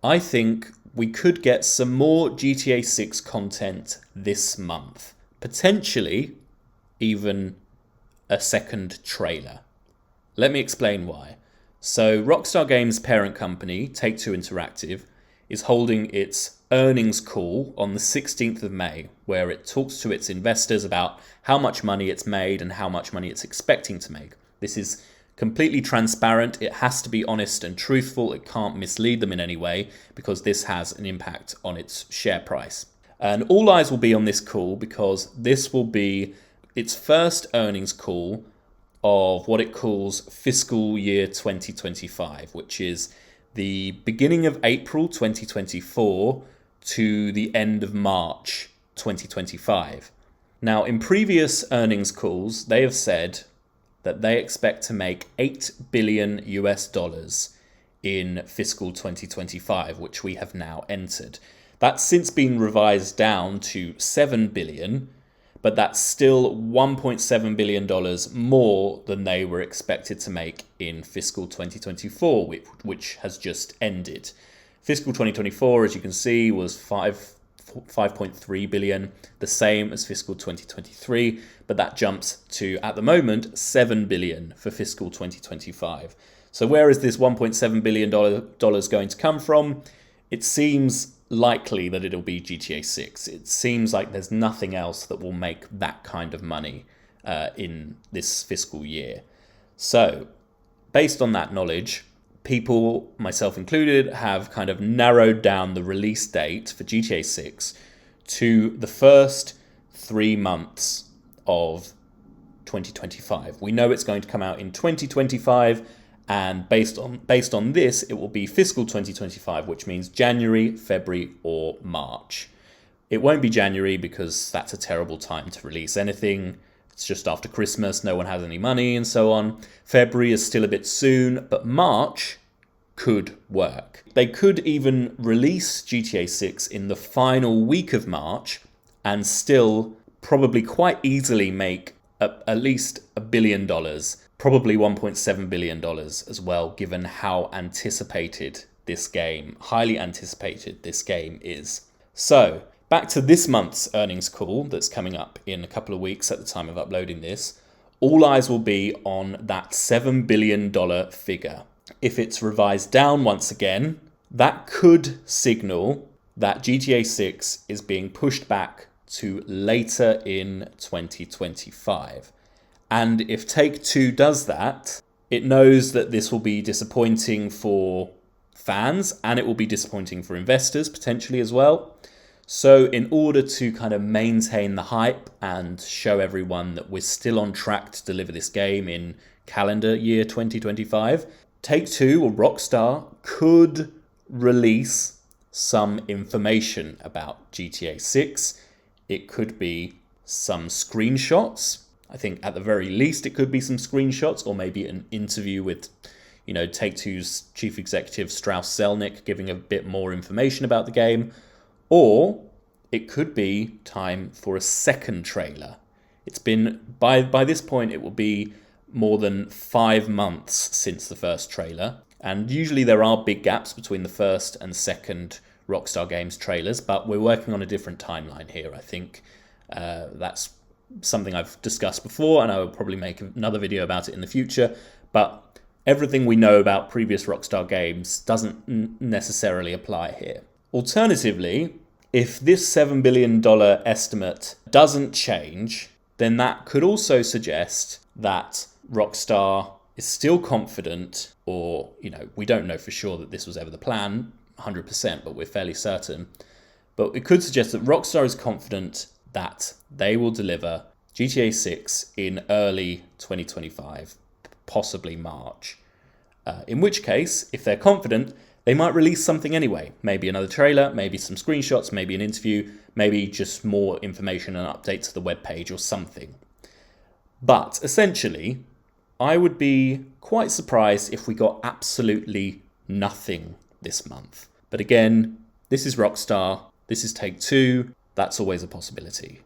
I think we could get some more GTA 6 content this month. Potentially even a second trailer. Let me explain why. So Rockstar Games' parent company, Take-Two Interactive, is holding its earnings call on the 16th of May, where it talks to its investors about how much money it's made and how much money it's expecting to make. This is completely transparent. It has to be honest and truthful. It can't mislead them in any way because this has an impact on its share price. And all eyes will be on this call because this will be its first earnings call of what it calls fiscal year 2025, which is the beginning of April 2024 to the end of March 2025. Now, in previous earnings calls, they have said that they expect to make $8 billion in fiscal 2025, which we have now entered. That's since been revised down to $7 billion, but that's still $1.7 billion more than they were expected to make in fiscal 2024, which has just ended. Fiscal 2024, as you can see, was 5.3 billion, the same as fiscal 2023, but that jumps to, at the moment, 7 billion for fiscal 2025. So where is this $1.7 billion going to come from? It seems likely that it'll be GTA 6. It seems like there's nothing else that will make that kind of money in this fiscal year. So, based on that knowledge, people, myself included, have kind of narrowed down the release date for GTA 6 to the first 3 months of 2025. We know it's going to come out in 2025, and based on this, it will be fiscal 2025, which means January, February, or March. It won't be January because that's a terrible time to release anything. It's just after Christmas, no one has any money, and so on. February is still a bit soon, but March could work. They could even release GTA 6 in the final week of March and still probably quite easily make at least $1 billion, probably $1.7 billion as well, given how anticipated this game, highly anticipated this game is. So, back to this month's earnings call that's coming up in a couple of weeks at the time of uploading this. All eyes will be on that $7 billion figure. If it's revised down once again, that could signal that GTA 6 is being pushed back to later in 2025. And if Take-Two does that, it knows that this will be disappointing for fans and it will be disappointing for investors potentially as well. So in order to kind of maintain the hype and show everyone that we're still on track to deliver this game in calendar year 2025, Take-Two or Rockstar could release some information about GTA 6. It could be some screenshots. I think at the very least it could be some screenshots, or maybe an interview with, Take-Two's chief executive Strauss Zelnick giving a bit more information about the game. Or it could be time for a second trailer. It's been, by this point, it will be more than 5 months since the first trailer. And usually there are big gaps between the first and second Rockstar Games trailers, but we're working on a different timeline here. I think that's something I've discussed before, and I will probably make another video about it in the future. But everything we know about previous Rockstar games doesn't necessarily apply here. Alternatively, if this $7 billion estimate doesn't change, then that could also suggest that Rockstar is still confident, or, we don't know for sure that this was ever the plan, 100%, but we're fairly certain. But it could suggest that Rockstar is confident that they will deliver GTA 6 in early 2025, possibly March. In which case, if they're confident, they might release something anyway. Maybe another trailer, maybe some screenshots, maybe an interview, maybe just more information and updates to the webpage or something. But essentially, I would be quite surprised if we got absolutely nothing this month. But again, this is Rockstar, this is Take-Two, that's always a possibility.